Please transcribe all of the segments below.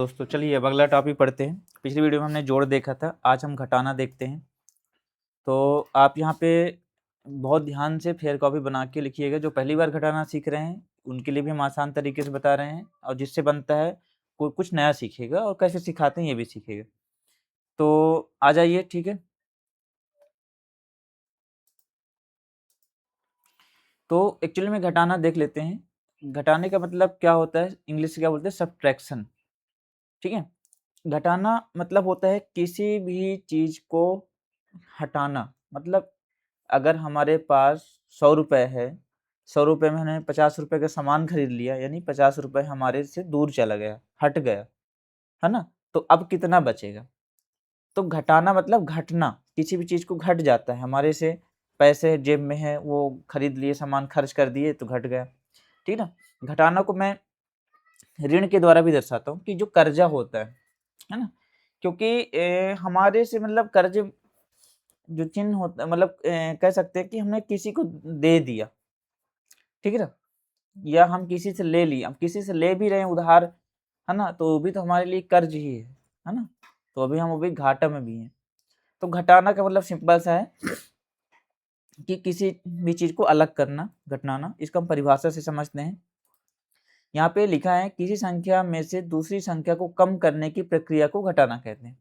दोस्तों चलिए अब अगला टॉपिक पढ़ते हैं। पिछली वीडियो में हमने जोड़ देखा था, आज हम घटाना देखते हैं। तो आप यहाँ पे बहुत ध्यान से फेयर कॉपी बना के लिखिएगा। जो पहली बार घटाना सीख रहे हैं उनके लिए भी हम आसान तरीके से बता रहे हैं, और जिससे बनता है कोई कुछ नया सीखेगा और कैसे सिखाते हैं ये भी सीखेगा। तो आ जाइए, ठीक है। तो एक्चुअली में घटाना देख लेते हैं। घटाने का मतलब क्या होता है, इंग्लिश से क्या बोलते हैं, सब्ट्रैक्शन, ठीक है। घटाना मतलब होता है किसी भी चीज को हटाना। मतलब अगर हमारे पास 100 रुपए है, 100 रुपए में हमने 50 रुपए का सामान खरीद लिया, यानी 50 रुपए हमारे से दूर चला गया, हट गया, है ना। तो अब कितना बचेगा। तो घटाना मतलब घटना, किसी भी चीज को घट जाता है हमारे से। पैसे जेब में है, वो खरीद लिए, सामान खर्च कर दिए तो घट गया, ठीक ना। घटाना को मैं ऋण के द्वारा भी दर्शाता हूँ कि जो कर्जा होता है ना। क्योंकि हमारे से मतलब कर्ज जो चिन्ह होता है, मतलब कह सकते हैं कि हमने किसी को दे दिया, ठीक है ना, या हम किसी से ले लिए। हम किसी से ले भी रहे हैं उधार, है ना, तो वो भी तो हमारे लिए कर्ज ही है ना। तो अभी हम अभी घाटा में भी हैं। तो घटाना का मतलब सिंपल सा है कि किसी भी चीज को अलग करना, घटाना। इसका हम परिभाषा से समझते हैं। यहाँ पे लिखा है किसी संख्या में से दूसरी संख्या को कम करने की प्रक्रिया को घटाना कहते हैं,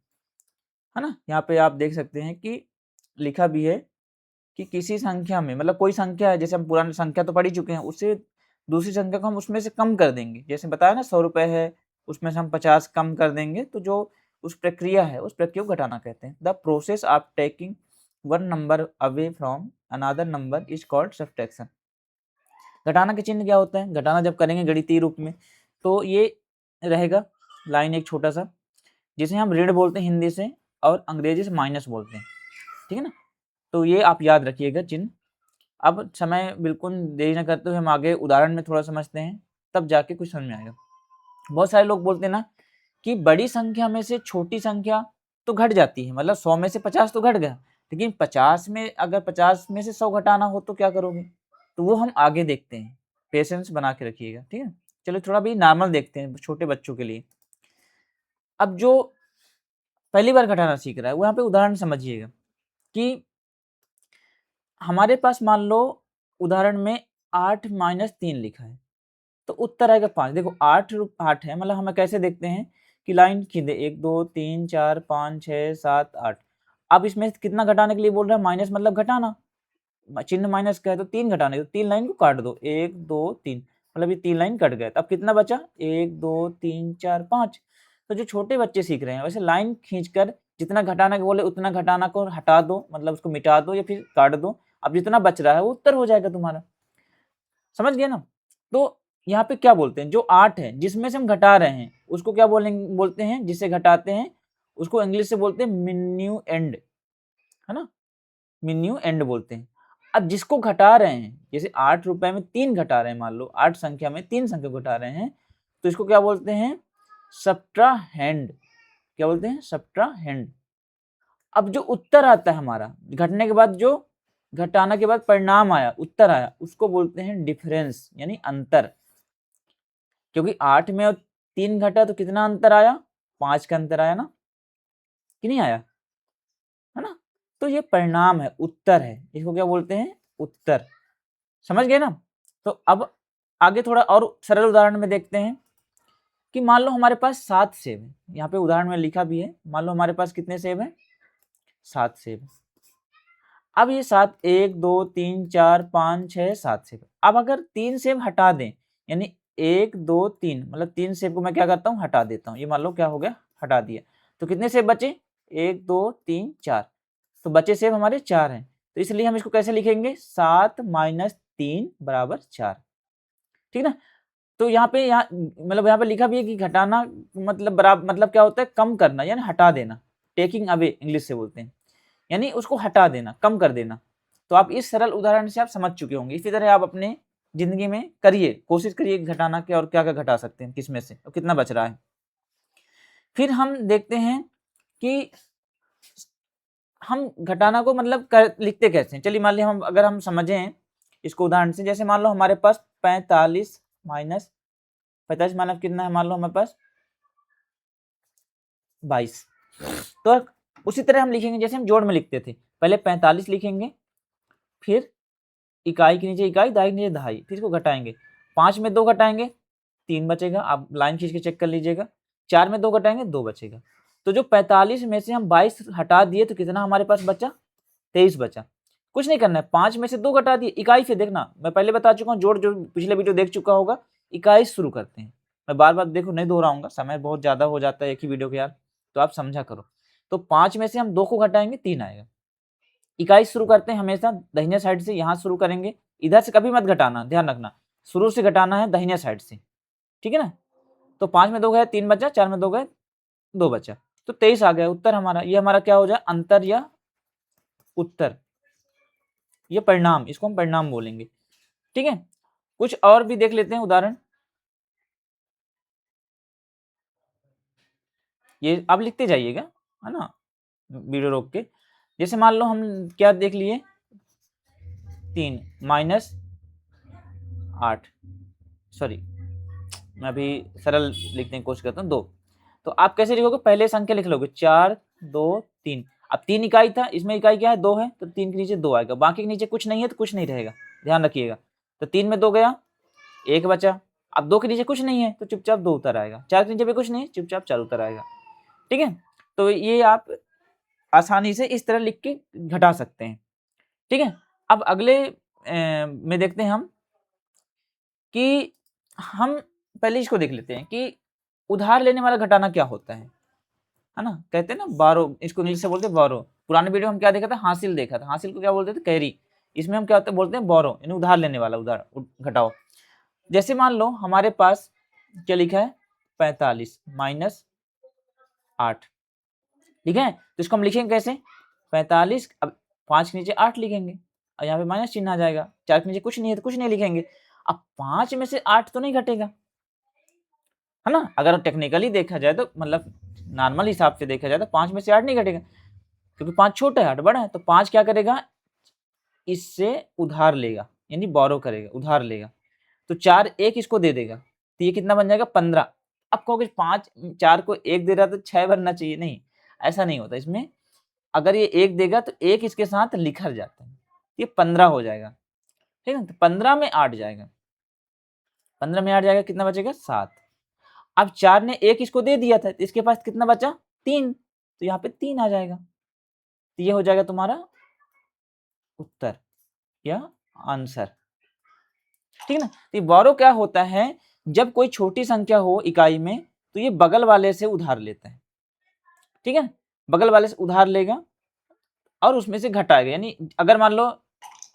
है ना। यहाँ पे आप देख सकते हैं कि लिखा भी है कि किसी संख्या में, मतलब कोई संख्या है, जैसे हम पुरानी संख्या तो पढ़ ही चुके हैं, उससे दूसरी संख्या को हम उसमें से कम कर देंगे। जैसे बताया ना 100 रुपए है, उसमें से हम 50 कम कर देंगे, तो जो उस प्रक्रिया है उस प्रक्रिया को घटाना कहते हैं। The process of taking one number away from another number is called subtraction. घटाना के चिन्ह क्या होता है, घटाना जब करेंगे गणितीय रूप में तो ये रहेगा लाइन एक छोटा सा, जिसे हम ऋण बोलते हैं हिंदी से, और अंग्रेजी से माइनस बोलते हैं, ठीक है ना। तो ये आप याद रखिएगा चिन्ह। अब समय बिल्कुल देरी न करते हुए हम आगे उदाहरण में थोड़ा समझते हैं, तब जाके कुछ समझ में आएगा। बहुत सारे लोग बोलते हैं ना कि बड़ी संख्या में से छोटी संख्या तो घट जाती है, मतलब 100 में से 50 तो घट गया, लेकिन 50 में अगर 50 में से 100 घटाना हो तो क्या करोगे। तो वो हम आगे देखते हैं, पेशेंस बना के रखिएगा, ठीक है। चलो थोड़ा भी नॉर्मल देखते हैं छोटे बच्चों के लिए। अब जो पहली बार घटाना सीख रहा है वो यहाँ पे उदाहरण समझिएगा कि हमारे पास मान लो उदाहरण में 8 माइनस 3 लिखा है, तो उत्तर आएगा 5। देखो 8 है, मतलब हमें कैसे देखते हैं कि लाइन खींचे 1 2 3 4 5 6 7 8। अब इसमें कितना घटाने के लिए बोल रहा है, माइनस मतलब घटाना, चिन्ह माइनस का है तो 3 घटाने, तो 3 लाइन को काट दो, 1 2 3, मतलब ये 3 लाइन कट गए। अब कितना बचा, 1 2 3 4 5। तो जो छोटे बच्चे सीख रहे हैं वैसे लाइन खींचकर जितना घटाना के बोले उतना घटाना को हटा दो, मतलब उसको मिटा दो या फिर काट दो। अब जितना बच रहा है वो उत्तर हो जाएगा तुम्हारा, समझ गए ना। तो यहाँ पे क्या बोलते हैं, जो 8 है जिसमें से हम घटा रहे हैं उसको क्या बोलते हैं, जिसे घटाते हैं उसको इंग्लिश से बोलते हैं मिन्यू एंड, है ना, मिन्यू एंड बोलते हैं। अब जिसको घटा रहे हैं, जैसे 8 रुपए में 3 घटा रहे हैं, मान लो 8 संख्या में 3 संख्या घटा रहे हैं, तो इसको क्या बोलते हैं, सब्ट्राहैंड। क्या बोलते हैं, सब्ट्राहैंड। अब जो उत्तर आता है हमारा घटने के बाद, जो घटाना के बाद परिणाम आया, उत्तर आया, उसको बोलते हैं डिफरेंस, यानी अंतर। क्योंकि 8 में और 3 घटा तो कितना अंतर आया, 5 का अंतर आया ना, कि नहीं आया, है ना। तो ये परिणाम है, उत्तर है, इसको क्या बोलते हैं, उत्तर। समझ गए ना। तो अब आगे थोड़ा और सरल उदाहरण में देखते हैं कि मान लो हमारे पास 7 सेब है। यहाँ पे उदाहरण में लिखा भी है, मान लो हमारे पास कितने सेब है, 7 सेब। अब ये 7 1 2 3 4 5 6 7 सेब। अब अगर 3 सेब हटा दें, यानी 1 2 3, मतलब 3 सेब को मैं क्या करता हूँ, हटा देता हूँ। ये मान लो क्या हो गया, हटा दिया, तो कितने सेब बचे, 1 2 3 4। तो बचे सेब हमारे 4 हैं, तो इसलिए हम इसको कैसे लिखेंगे, 7 माइनस 3 बराबर 4, ठीक ना। तो यहाँ मतलब यहाँ पे लिखा भी है कि घटाना मतलब बराबर, मतलब क्या होता है, कम करना, यानी हटा देना। टेकिंग अवे इंग्लिश से बोलते हैं, यानी उसको हटा देना, कम कर देना। तो आप इस सरल उदाहरण से आप समझ चुके होंगे। इसी तरह आप अपने जिंदगी में करिए, कोशिश करिए घटाना के, और क्या क्या घटा सकते हैं, किसमें से और कितना बच रहा है। फिर हम देखते हैं कि हम घटाना को मतलब लिखते कैसे हैं। चलिए मान लीजिए हम, अगर हम समझें इसको उदाहरण से, जैसे मान लो हमारे पास 45 माइनस 45 माइनस कितना है, मान लो हमारे पास 22। तो उसी तरह हम लिखेंगे जैसे हम जोड़ में लिखते थे, पहले 45 लिखेंगे, फिर इकाई के नीचे इकाई, दहाई के नीचे दहाई, फिर इसको घटाएंगे। 5 में 2 घटाएंगे 3 बचेगा, आप लाइन खींच के चेक कर लीजिएगा। 4 में 2 घटाएंगे 2 बचेगा। तो जो 45 में से हम 22 हटा दिए तो कितना हमारे पास बचा, 23 बचा। कुछ नहीं करना है, 5 में से 2 घटा दिए, इकाई से देखना, मैं पहले बता चुका हूँ, जोड़ जो पिछले वीडियो देख चुका होगा, इकाई शुरू करते हैं। मैं बार बार देखो नहीं दोहराऊंगा, समय बहुत ज्यादा हो जाता है एक ही वीडियो के यार, तो आप समझा करो। तो 5 में से हम 2 को घटाएंगे 3 आएगा। इकाई शुरू करते हैं हमेशा दाहिने साइड से, यहाँ शुरू करेंगे, इधर से कभी मत घटाना, ध्यान रखना, शुरू से घटाना है दाहिने साइड से, ठीक है ना। तो 5 में 2 गए 3 बचा, 4 में 2 गए 2 बचा, तो 23 आ गया उत्तर हमारा। ये हमारा क्या हो जाए, अंतर या उत्तर, ये परिणाम, इसको हम परिणाम बोलेंगे, ठीक है। कुछ और भी देख लेते हैं उदाहरण, ये आप लिखते जाइएगा, है ना, वीडियो रोक के। जैसे मान लो हम क्या देख लिए, 3 माइनस 8, सॉरी मैं अभी सरल लिखने की कोशिश करता हूँ, 2। तो आप कैसे लिखोगे, पहले संख्या लिख लोगे 4 2 3। अब 3 इकाई था, इसमें इकाई क्या है 2 है, तो 3 के नीचे 2 आएगा, बाकी के नीचे कुछ नहीं है तो कुछ नहीं रहेगा, ध्यान रखिएगा। तो 3 में 2 गया 1 बचा, अब 2 के नीचे कुछ नहीं है तो चुपचाप 2 उतर आएगा, 4 के नीचे भी कुछ नहीं है चुपचाप 4 उतर आएगा, ठीक है। तो ये आप आसानी से इस तरह लिख के घटा सकते हैं, ठीक है। अब अगले में देखते हैं हम कि हम पहले इसको देख लेते हैं कि उधार लेने वाला घटाना क्या होता है ना, कहते हैं ना बारो, इसको इंग्लिश से बोलते हैं बारो। पुराने वीडियो हम क्या देखा था, हासिल देखा था, हासिल को क्या बोलते थे, कैरी। इसमें हम क्या होता है बोलते हैं बोरो, यानी उधार लेने वाला, उधार घटाओ। जैसे मान लो हमारे पास क्या लिखा है 45 माइनस 8, ठीक है। तो इसको हम लिखेंगे कैसे, 45, अब 5 के नीचे 8 लिखेंगे और यहाँ पे माइनस चिन्ह आ जाएगा, 4 के नीचे कुछ नहीं है तो कुछ नहीं लिखेंगे। अब 5 में से 8 तो नहीं घटेगा, है ना, अगर टेक्निकली देखा जाए तो, मतलब नॉर्मल हिसाब से देखा जाए तो 5 में से 8 नहीं घटेगा, क्योंकि 5 छोटा है 8 बड़ा है। तो 5 क्या करेगा, इससे उधार लेगा, यानी बोरो करेगा, उधार लेगा। तो 4 1 इसको दे देगा, तो ये कितना बन जाएगा 15। अब कहोगे 5 4 को 1 दे रहा तो 6 बनना चाहिए, नहीं, ऐसा नहीं होता इसमें। अगर ये 1 देगा तो 1 इसके साथ लिखा जाता है, ये 15 हो जाएगा, ठीक है। तो 15 में 8 जाएगा, 15 में 8 जाएगा, कितना बचेगा 7। अब 4 ने 1 इसको दे दिया था तो इसके पास कितना बचा 3, तो यहाँ पे 3 आ जाएगा, तो ये हो जाएगा तुम्हारा उत्तर या आंसर, ठीक है ना। तो ये बोरो क्या होता है, जब कोई छोटी संख्या हो इकाई में तो ये बगल वाले से उधार लेता है, ठीक है, बगल वाले से उधार लेगा और उसमें से घटाएगा, यानी अगर मान लो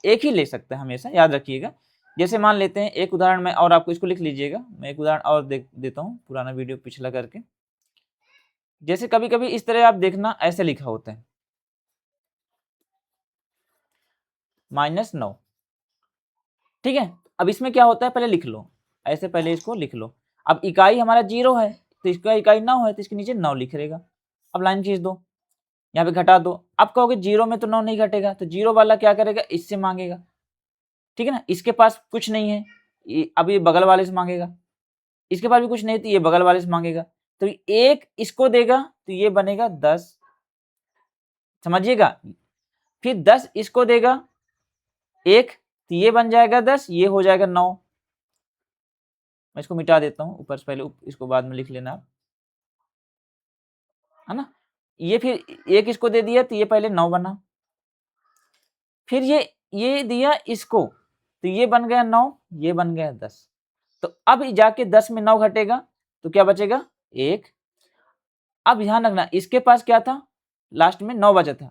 एक ही ले सकता है हमेशा, याद रखिएगा। जैसे मान लेते हैं एक उदाहरण में, और आपको इसको लिख लीजिएगा, मैं एक उदाहरण और देता हूँ पुराना वीडियो पिछला करके। जैसे कभी कभी इस तरह आप देखना, ऐसे लिखा होता है -9, ठीक है। अब इसमें क्या होता है, पहले लिख लो ऐसे, पहले इसको लिख लो। अब इकाई हमारा 0 है तो इसका इकाई 9 है तो इसके नीचे 9 लिखेगा। अब लाइन खींच दो, यहाँ पे घटा दो। अब कहोगे 0 में तो 9 नहीं घटेगा, तो 0 वाला क्या करेगा, इससे मांगेगा, ठीक है ना। इसके पास कुछ नहीं है, अब ये बगल वाले से मांगेगा, इसके पास भी कुछ नहीं तो ये बगल वाले से मांगेगा, तो 1 इसको देगा तो ये बनेगा 10, समझिएगा। फिर 10 इसको देगा 1, तो ये बन जाएगा 10, ये हो जाएगा 9। मैं इसको मिटा देता हूँ ऊपर से, पहले इसको बाद में लिख लेना आप, है ना। ये फिर 1 इसको दे दिया तो ये पहले 9 बना, फिर ये दिया इसको तो ये बन गया 9, ये बन गया 10। तो अब जाके 10 में 9 घटेगा तो क्या बचेगा 1। अब ध्यान रखना, इसके पास क्या था, लास्ट में 9 बचा था,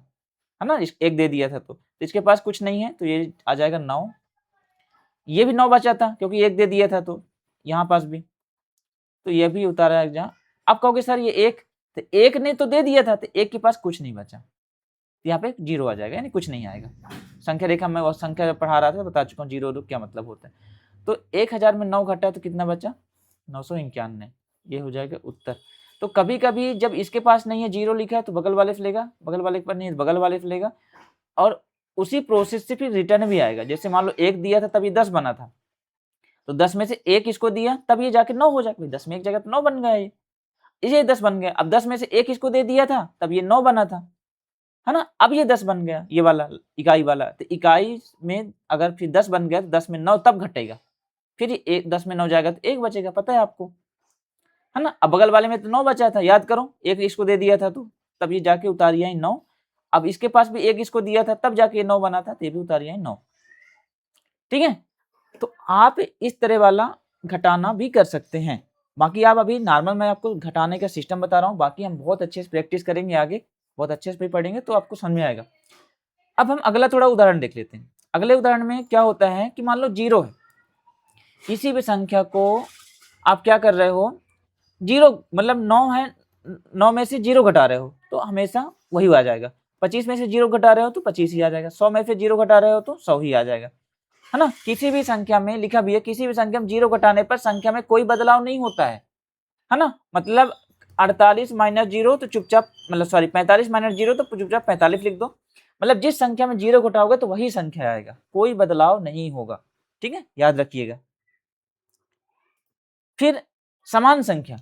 है ना, 1 दे दिया था तो इसके पास कुछ नहीं है तो ये आ जाएगा 9। ये भी 9 बचा था क्योंकि 1 दे दिया था, तो यहाँ पास भी, तो ये भी उतारा जहाँ। अब कहोगे सर ये 1, तो 1 ने तो दे दिया था तो 1 के पास कुछ नहीं बचा, तो यहाँ पे 0 आ जाएगा, यानी कुछ नहीं आएगा। संख्या रेखा में वो संख्या पढ़ा रहा था, बता चुका हूँ 0 क्या मतलब होता है। तो 1000 में 9 घटा तो कितना बचा 991, ये हो जाएगा उत्तर। तो कभी कभी जब इसके पास नहीं है 0 लिखा है तो बगल वाले से लेगा, बगल वाले के पास नहीं है बगल वाले से लेगा, और उसी प्रोसेस से फिर रिटर्न भी आएगा। जैसे मान लो 1 दिया था तब ये 10 बना था, तो 10 में से 1 इसको दिया तब ये जाके 9 हो जाएगा, 10 में 1 जगह तो 9 बन गया ये। ये 10 बन गया। अब 10 में से 1 इसको दे दिया था तब ये 9 बना था, है ना। अब ये 10 बन गया, ये वाला इकाई वाला, तो इकाई में अगर फिर 10 बन गया तो 10 में 9 तब घटेगा, फिर ये 10 में 9 जाएगा तो 1 बचेगा, पता है आपको, है ना। अब बगल वाले में तो 9 बचा था, याद करो, 1 इसको दे दिया था तो तब ये जाके उतारिया ही 9। अब इसके पास भी 1 इसको दिया था तब जाके ये 9 बना था, तो ये भी उतारिया ही 9। ठीक है, तो आप इस तरह वाला घटाना भी कर सकते हैं। बाकी आप अभी नॉर्मल मैं आपको घटाने का सिस्टम बता रहा हूँ, बाकी हम बहुत अच्छे से प्रैक्टिस करेंगे, आगे बहुत अच्छे से भी पढ़ेंगे तो आपको समझ में आएगा। अब हम अगला थोड़ा उदाहरण देख लेते हैं। अगले उदाहरण में क्या होता है कि मान लो 0 है, किसी भी संख्या को आप क्या कर रहे हो, 0 मतलब 9 है, 9 में से 0 घटा रहे हो तो हमेशा वही आ जाएगा। 25 में से 0 घटा रहे हो तो 25 ही आ जाएगा। 100 में से 0 घटा रहे हो तो 100 ही आ जाएगा, है ना। किसी भी संख्या में लिखा भी है, किसी भी संख्या में 0 घटाने पर संख्या में कोई बदलाव नहीं होता है ना। मतलब 48 माइनस 0 तो चुपचाप, मतलब सॉरी 45 माइनस 0 तो चुपचाप 45 लिख दो। मतलब जिस संख्या में 0 घटाओगे तो वही संख्या आएगा, कोई बदलाव नहीं होगा। ठीक है, याद रखिएगा। फिर समान संख्या,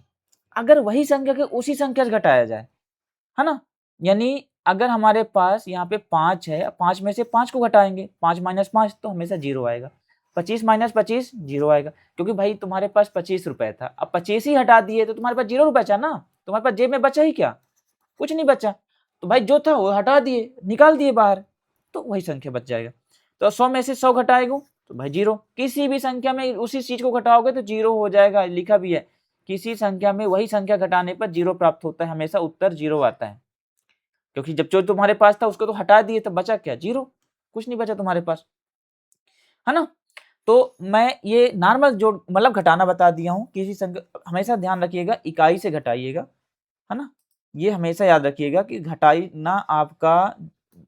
अगर वही संख्या के उसी संख्या से घटाया जाए, है ना, यानी अगर हमारे पास यहाँ पे 5 है, 5 में से 5 को घटाएंगे, 5 माइनस 5 तो हमेशा 0 आएगा। 25 माइनस 25 0 आएगा, क्योंकि भाई तुम्हारे पास 25 रुपए था, अब 25 ही हटा दिए तो तुम्हारे पास 0 रुपए बचा ना, तुम्हारे पास जेब में बचा ही क्या, कुछ नहीं बचा। तो भाई जो था वो हटा दिए, निकाल दिए बाहर, तो वही संख्या बच जाएगा। तो 100 में से 100 घटाएगा तो भाई 0। किसी भी संख्या में उसी चीज को घटाओगे तो 0 हो जाएगा, लिखा भी है, किसी संख्या में वही संख्या घटाने पर 0 प्राप्त होता है, हमेशा उत्तर 0 आता है। क्योंकि जब जो तुम्हारे पास था उसको तो हटा दिए, तो बचा क्या, 0, कुछ नहीं बचा तुम्हारे पास, है ना। तो मैं ये नॉर्मल जोड़ मतलब घटाना बता दिया हूँ। किसी संख्या, हमेशा ध्यान रखिएगा इकाई से घटाइएगा, है ना। ये हमेशा याद रखिएगा कि घटाना आपका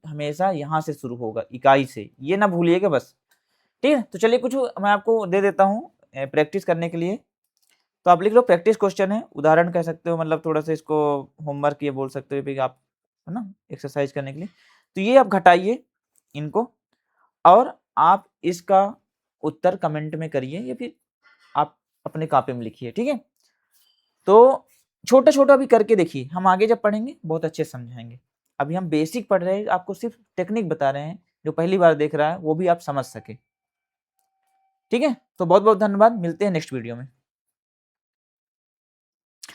हमेशा यहाँ से शुरू होगा, इकाई से, ये ना भूलिएगा बस। ठीक है, तो चलिए कुछ मैं आपको दे देता हूँ प्रैक्टिस करने के लिए। तो आप लिख लो, प्रैक्टिस क्वेश्चन है, उदाहरण कह सकते हो, मतलब थोड़ा सा इसको होमवर्क ये बोल सकते हो भी आप, है ना, एक्सरसाइज करने के लिए। तो ये आप घटाइए इनको और आप इसका उत्तर कमेंट में करिए या फिर आप अपने कॉपी में लिखिए। ठीक है, तो छोटा छोटा भी करके देखिए, हम आगे जब पढ़ेंगे बहुत अच्छे समझाएंगे। अभी हम बेसिक पढ़ रहे हैं, आपको सिर्फ टेक्निक बता रहे हैं, जो पहली बार देख रहा है वो भी आप समझ सके। ठीक है, तो बहुत बहुत धन्यवाद, मिलते हैं नेक्स्ट वीडियो में।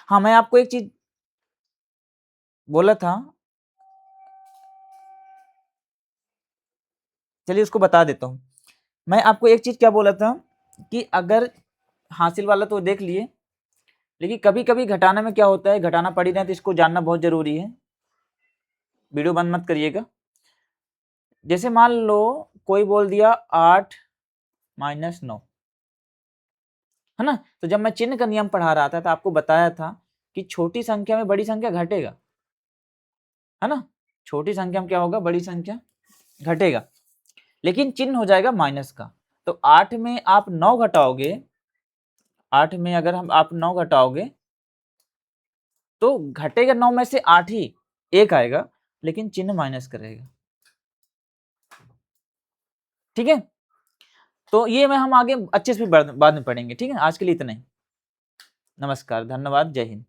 हाँ, मैं आपको एक चीज बोला था, चलिए उसको बता देता हूँ। मैं आपको एक चीज क्या बोला था कि अगर हासिल वाला तो देख लिए, लेकिन कभी कभी घटाना में क्या होता है, घटाना पड़ ही रहा है तो इसको जानना बहुत जरूरी है। वीडियो बंद मत करिएगा। जैसे मान लो कोई बोल दिया 8 माइनस 9, है ना। तो जब मैं चिन्ह का नियम पढ़ा रहा था तो आपको बताया था कि छोटी संख्या में बड़ी संख्या घटेगा, है ना। छोटी संख्या में क्या होगा, बड़ी संख्या घटेगा, लेकिन चिन्ह हो जाएगा माइनस का। तो 8 में आप 9 घटाओगे, 8 में अगर हम आप 9 घटाओगे तो घटेगा 9 में से 8 ही, 1 आएगा, लेकिन चिन्ह माइनस करेगा। ठीक है, तो ये मैं हम आगे अच्छे से भी बाद में पढ़ेंगे। ठीक है, आज के लिए इतना ही। नमस्कार, धन्यवाद, जय हिंद।